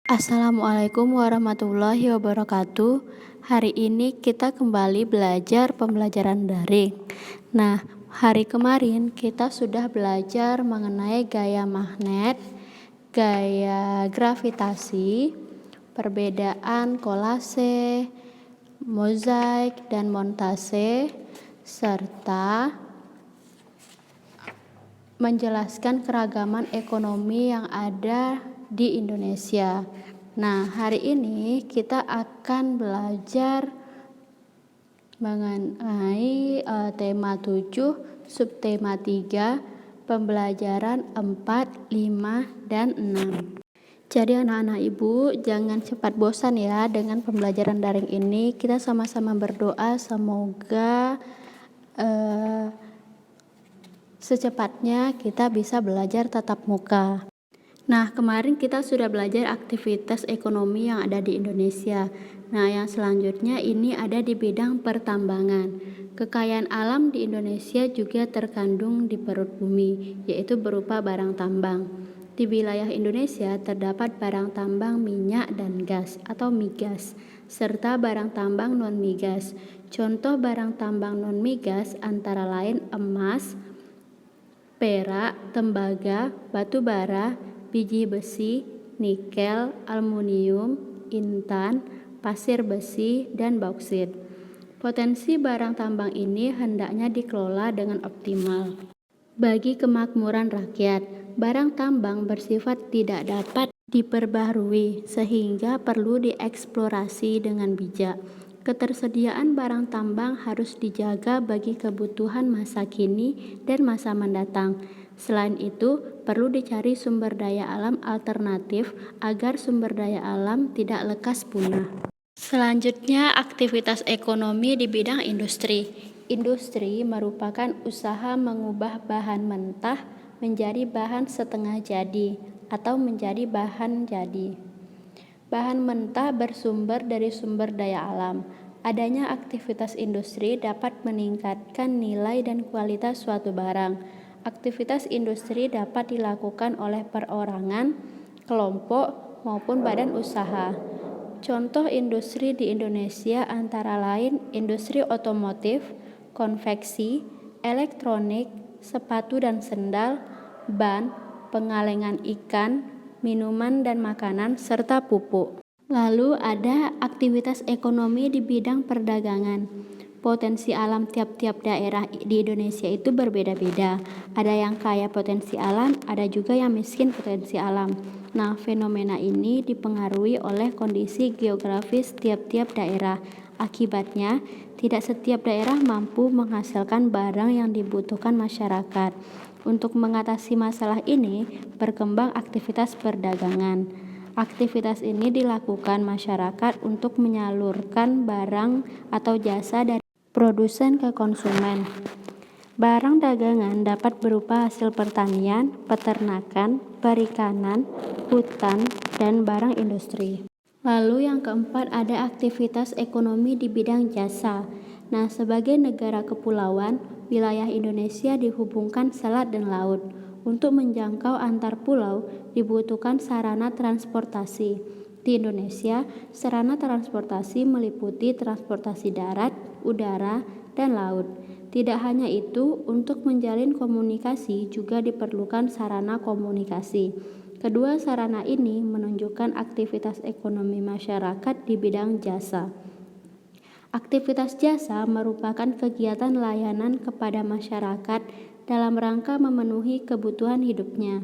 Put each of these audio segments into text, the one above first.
Assalamualaikum warahmatullahi wabarakatuh. Hari ini kita kembali belajar pembelajaran daring. Nah, hari kemarin kita sudah belajar mengenai gaya magnet, gaya gravitasi, perbedaan kolase, mozaik, dan montase, serta menjelaskan keragaman ekonomi yang ada di Indonesia. Nah, hari ini kita akan belajar mengenai tema 7, subtema 3, pembelajaran 4, 5, dan 6. Jadi anak-anak ibu jangan cepat bosan ya dengan pembelajaran daring ini. Kita sama-sama berdoa semoga secepatnya kita bisa belajar tatap muka. Nah, kemarin kita sudah belajar aktivitas ekonomi yang ada di Indonesia. Nah, yang selanjutnya ini ada di bidang pertambangan. Kekayaan alam di Indonesia juga terkandung di perut bumi, yaitu berupa barang tambang. Di wilayah Indonesia terdapat barang tambang minyak dan gas atau migas, serta barang tambang non-migas. Contoh barang tambang non-migas antara lain emas, perak, tembaga, batu bara, biji besi, nikel, aluminium, intan, pasir besi, dan bauksit. Potensi barang tambang ini hendaknya dikelola dengan optimal. Bagi kemakmuran rakyat, barang tambang bersifat tidak dapat diperbaharui sehingga perlu dieksplorasi dengan bijak. Ketersediaan barang tambang harus dijaga bagi kebutuhan masa kini dan masa mendatang. Selain itu, perlu dicari sumber daya alam alternatif agar sumber daya alam tidak lekas punah. Selanjutnya, aktivitas ekonomi di bidang industri. Industri merupakan usaha mengubah bahan mentah menjadi bahan setengah jadi atau menjadi bahan jadi. Bahan mentah bersumber dari sumber daya alam. Adanya aktivitas industri dapat meningkatkan nilai dan kualitas suatu barang. Aktivitas industri dapat dilakukan oleh perorangan, kelompok, maupun badan usaha. Contoh industri di Indonesia antara lain industri otomotif, konveksi, elektronik, sepatu dan sendal, ban, pengalengan ikan, minuman dan makanan, serta pupuk. Lalu ada aktivitas ekonomi di bidang perdagangan. Potensi alam tiap-tiap daerah di Indonesia itu berbeda-beda. Ada yang kaya potensi alam, ada juga yang miskin potensi alam. Nah, fenomena ini dipengaruhi oleh kondisi geografis tiap-tiap daerah. Akibatnya, tidak setiap daerah mampu menghasilkan barang yang dibutuhkan masyarakat. Untuk mengatasi masalah ini, berkembang aktivitas perdagangan. Aktivitas ini dilakukan masyarakat untuk menyalurkan barang atau jasa dari produsen ke konsumen. Barang dagangan dapat berupa hasil pertanian, peternakan, perikanan, hutan, dan barang industri. Lalu yang keempat ada aktivitas ekonomi di bidang jasa. Nah, sebagai negara kepulauan, wilayah Indonesia dihubungkan selat dan laut. Untuk menjangkau antar pulau dibutuhkan sarana transportasi. Di Indonesia, sarana transportasi meliputi transportasi darat, udara, dan laut. Tidak hanya itu, untuk menjalin komunikasi juga diperlukan sarana komunikasi. Kedua sarana ini menunjukkan aktivitas ekonomi masyarakat di bidang jasa. Aktivitas jasa merupakan kegiatan layanan kepada masyarakat dalam rangka memenuhi kebutuhan hidupnya.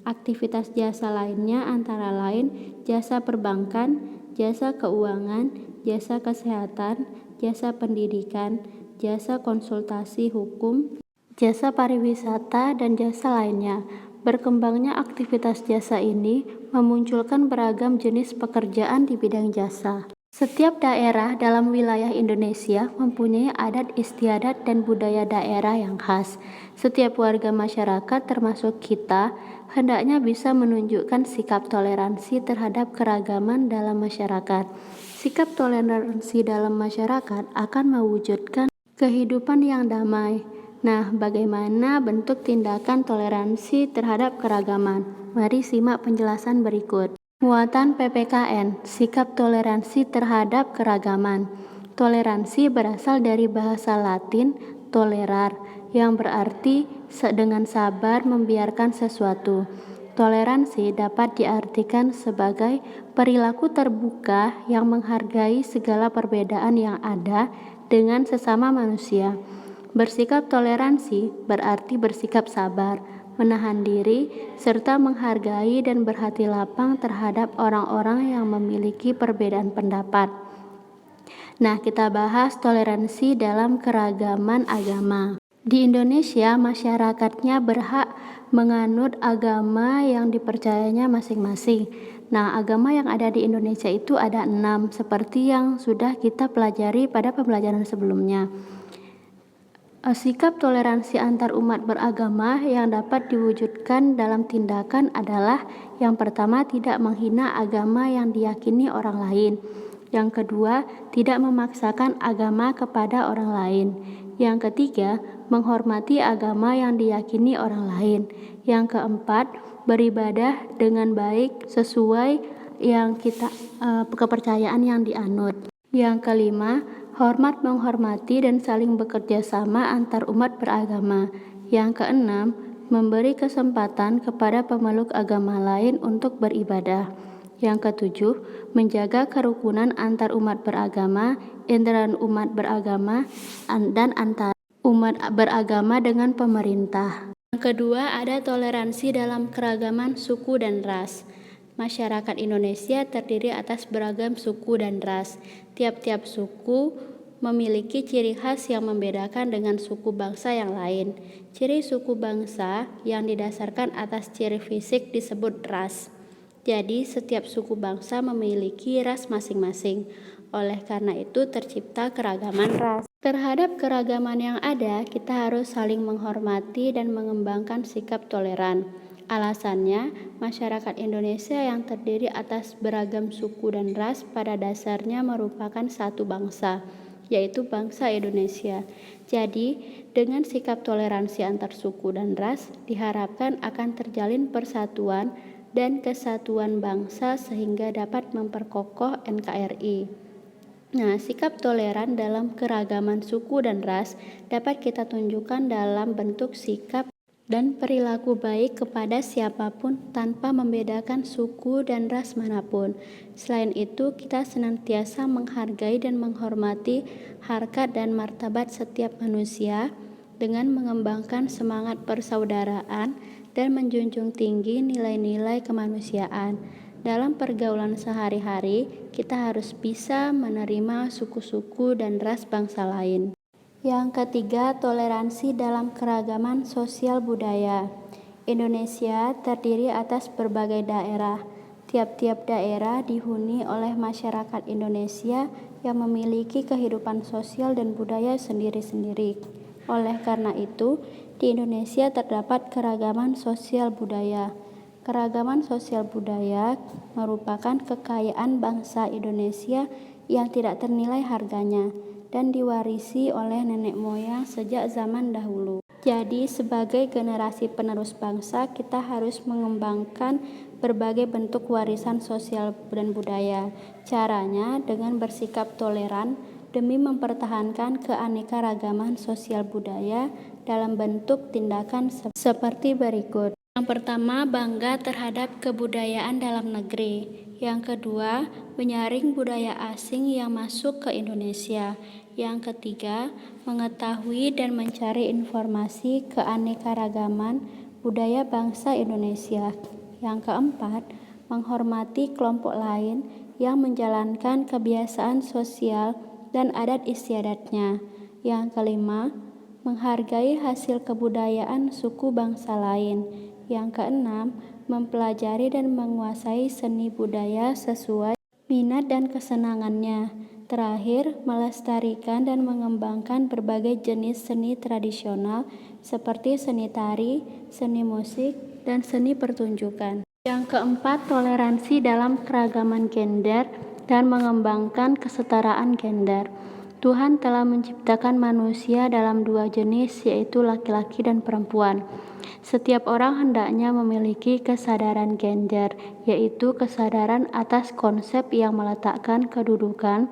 Aktivitas jasa lainnya antara lain jasa perbankan, jasa keuangan, jasa kesehatan, jasa pendidikan, jasa konsultasi hukum, jasa pariwisata, dan jasa lainnya. Berkembangnya aktivitas jasa ini memunculkan beragam jenis pekerjaan di bidang jasa. Setiap daerah dalam wilayah Indonesia mempunyai adat istiadat dan budaya daerah yang khas. Setiap warga masyarakat termasuk kita hendaknya bisa menunjukkan sikap toleransi terhadap keragaman dalam masyarakat. Sikap toleransi dalam masyarakat akan mewujudkan kehidupan yang damai. Nah, bagaimana bentuk tindakan toleransi terhadap keragaman? Mari simak penjelasan berikut. Muatan PPKN, sikap toleransi terhadap keragaman. Toleransi berasal dari bahasa Latin tolerar, yang berarti dengan sabar membiarkan sesuatu. Toleransi dapat diartikan sebagai perilaku terbuka yang menghargai segala perbedaan yang ada dengan sesama manusia. Bersikap toleransi berarti bersikap sabar, menahan diri, serta menghargai dan berhati lapang terhadap orang-orang yang memiliki perbedaan pendapat. Nah, kita bahas toleransi dalam keragaman agama. Di Indonesia, masyarakatnya berhak menganut agama yang dipercayanya masing-masing. Nah, agama yang ada di Indonesia itu ada 6, seperti yang sudah kita pelajari pada pembelajaran sebelumnya. Sikap toleransi antar umat beragama yang dapat diwujudkan dalam tindakan adalah yang pertama, tidak menghina agama yang diyakini orang lain. Yang kedua, tidak memaksakan agama kepada orang lain. Yang ketiga, menghormati agama yang diyakini orang lain. Yang keempat, beribadah dengan baik sesuai yang kepercayaan yang dianut. Yang kelima, hormat menghormati dan saling bekerja sama antar umat beragama. Yang keenam, memberi kesempatan kepada pemeluk agama lain untuk beribadah. Yang ketujuh, menjaga kerukunan antar umat beragama, antara umat beragama, dan antar umat beragama dengan pemerintah. Yang kedua, ada toleransi dalam keragaman suku dan ras. Masyarakat Indonesia terdiri atas beragam suku dan ras. Tiap-tiap suku memiliki ciri khas yang membedakan dengan suku bangsa yang lain. Ciri suku bangsa yang didasarkan atas ciri fisik disebut ras. Jadi, setiap suku bangsa memiliki ras masing-masing. Oleh karena itu, tercipta keragaman ras. Terhadap keragaman yang ada, kita harus saling menghormati dan mengembangkan sikap toleran. Alasannya, masyarakat Indonesia yang terdiri atas beragam suku dan ras pada dasarnya merupakan satu bangsa, yaitu bangsa Indonesia. Jadi, dengan sikap toleransi antar suku dan ras, diharapkan akan terjalin persatuan dan kesatuan bangsa sehingga dapat memperkokoh NKRI. Nah, sikap toleran dalam keragaman suku dan ras dapat kita tunjukkan dalam bentuk sikap dan perilaku baik kepada siapapun tanpa membedakan suku dan ras manapun. Selain itu, kita senantiasa menghargai dan menghormati harkat dan martabat setiap manusia dengan mengembangkan semangat persaudaraan dan menjunjung tinggi nilai-nilai kemanusiaan. Dalam pergaulan sehari-hari, kita harus bisa menerima suku-suku dan ras bangsa lain. Yang ketiga, toleransi dalam keragaman sosial budaya. Indonesia terdiri atas berbagai daerah. Tiap-tiap daerah dihuni oleh masyarakat Indonesia yang memiliki kehidupan sosial dan budaya sendiri-sendiri. Oleh karena itu, di Indonesia terdapat keragaman sosial budaya. Keragaman sosial budaya merupakan kekayaan bangsa Indonesia yang tidak ternilai harganya dan diwarisi oleh nenek moyang sejak zaman dahulu. Jadi, sebagai generasi penerus bangsa, kita harus mengembangkan berbagai bentuk warisan sosial dan budaya. Caranya dengan bersikap toleran demi mempertahankan keanekaragaman sosial budaya dalam bentuk tindakan seperti berikut. Yang pertama, bangga terhadap kebudayaan dalam negeri. Yang kedua, menyaring budaya asing yang masuk ke Indonesia. Yang ketiga, mengetahui dan mencari informasi keanekaragaman budaya bangsa Indonesia. Yang keempat, menghormati kelompok lain yang menjalankan kebiasaan sosial dan adat istiadatnya. Yang kelima, menghargai hasil kebudayaan suku bangsa lain. Yang keenam, mempelajari dan menguasai seni budaya sesuai minat dan kesenangannya. Terakhir, melestarikan dan mengembangkan berbagai jenis seni tradisional seperti seni tari, seni musik, dan seni pertunjukan. Yang keempat, toleransi dalam keragaman gender dan mengembangkan kesetaraan gender. Tuhan telah menciptakan manusia dalam dua jenis, yaitu laki-laki dan perempuan. Setiap orang hendaknya memiliki kesadaran gender, yaitu kesadaran atas konsep yang meletakkan kedudukan,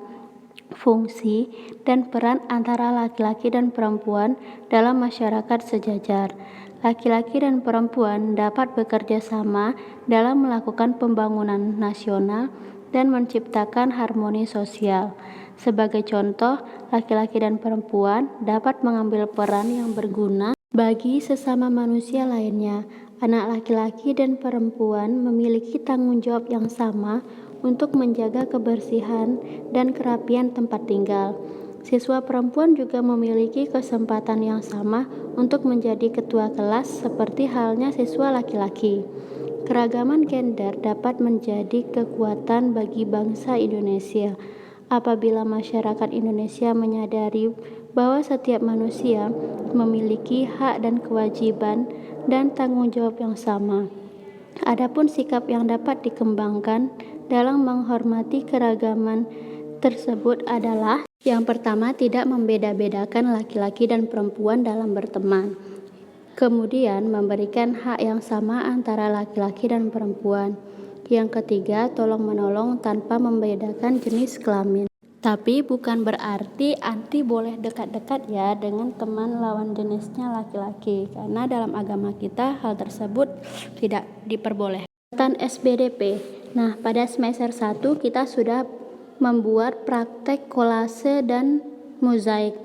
fungsi, dan peran antara laki-laki dan perempuan dalam masyarakat sejajar. Laki-laki dan perempuan dapat bekerja sama dalam melakukan pembangunan nasional dan menciptakan harmoni sosial. Sebagai contoh, laki-laki dan perempuan dapat mengambil peran yang berguna bagi sesama manusia lainnya. Anak laki-laki dan perempuan memiliki tanggung jawab yang sama untuk menjaga kebersihan dan kerapian tempat tinggal. Siswa perempuan juga memiliki kesempatan yang sama untuk menjadi ketua kelas seperti halnya siswa laki-laki. Keragaman gender dapat menjadi kekuatan bagi bangsa Indonesia. Apabila masyarakat Indonesia menyadari bahwa setiap manusia memiliki hak dan kewajiban dan tanggung jawab yang sama. Adapun sikap yang dapat dikembangkan dalam menghormati keragaman tersebut adalah: yang pertama, tidak membeda-bedakan laki-laki dan perempuan dalam berteman. Kemudian, memberikan hak yang sama antara laki-laki dan perempuan. Yang ketiga, tolong-menolong tanpa membedakan jenis kelamin. Tapi bukan berarti anti boleh dekat-dekat ya dengan teman lawan jenisnya laki-laki, karena dalam agama kita hal tersebut tidak diperbolehkan. SBDP. Nah, pada semester 1 kita sudah membuat praktek kolase dan mozaik.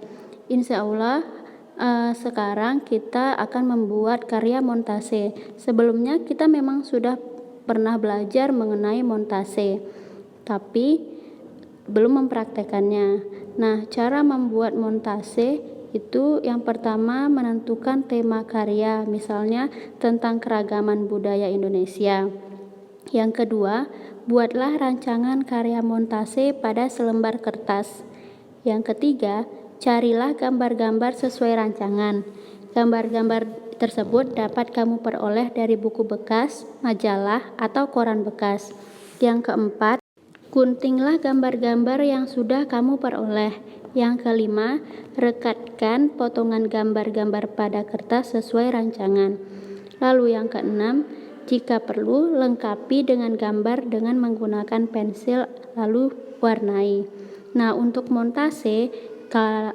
Insya Allah sekarang kita akan membuat karya montase. Sebelumnya kita memang sudah pernah belajar mengenai montase, tapi belum mempraktekannya. Nah, cara membuat montase itu yang pertama menentukan tema karya, misalnya tentang keragaman budaya Indonesia. Yang kedua, buatlah rancangan karya montase pada selembar kertas. Yang ketiga, carilah gambar-gambar sesuai rancangan. Gambar-gambar tersebut dapat kamu peroleh dari buku bekas, majalah, atau koran bekas. Yang keempat, guntinglah gambar-gambar yang sudah kamu peroleh. Yang kelima, rekatkan potongan gambar-gambar pada kertas sesuai rancangan. Lalu yang keenam, jika perlu, lengkapi dengan gambar dengan menggunakan pensil, lalu warnai. Nah, untuk montase,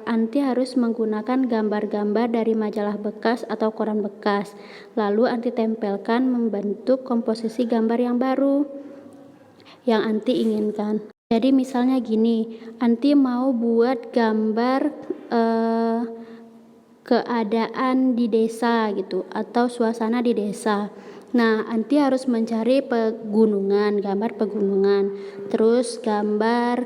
anti harus menggunakan gambar-gambar dari majalah bekas atau koran bekas, lalu anti tempelkan membentuk komposisi gambar yang baru yang anti inginkan. Jadi misalnya gini, anti mau buat gambar keadaan di desa gitu, atau suasana di desa. Nah, anti harus mencari pegunungan, gambar pegunungan, terus gambar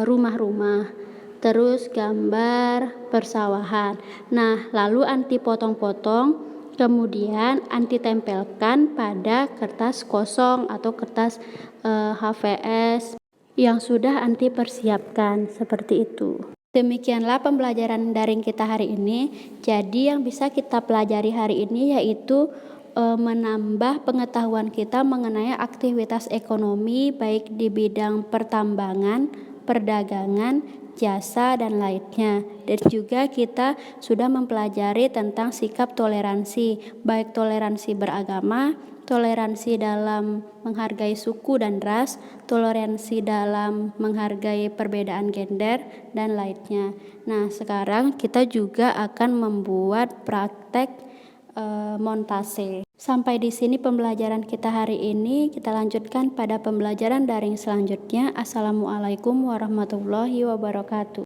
rumah-rumah, terus gambar persawahan. Nah, lalu anti potong-potong, kemudian anti tempelkan pada kertas kosong atau kertas HVS yang sudah anti persiapkan, seperti itu. Demikianlah pembelajaran daring kita hari ini. Jadi yang bisa kita pelajari hari ini yaitu menambah pengetahuan kita mengenai aktivitas ekonomi baik di bidang pertambangan, perdagangan, jasa, dan lainnya. Dan juga kita sudah mempelajari tentang sikap toleransi, baik toleransi beragama, toleransi dalam menghargai suku dan ras, toleransi dalam menghargai perbedaan gender, dan lainnya. Nah, sekarang kita juga akan membuat praktek montase. Sampai di sini pembelajaran kita hari ini. Kita lanjutkan pada pembelajaran daring selanjutnya. Assalamualaikum warahmatullahi wabarakatuh.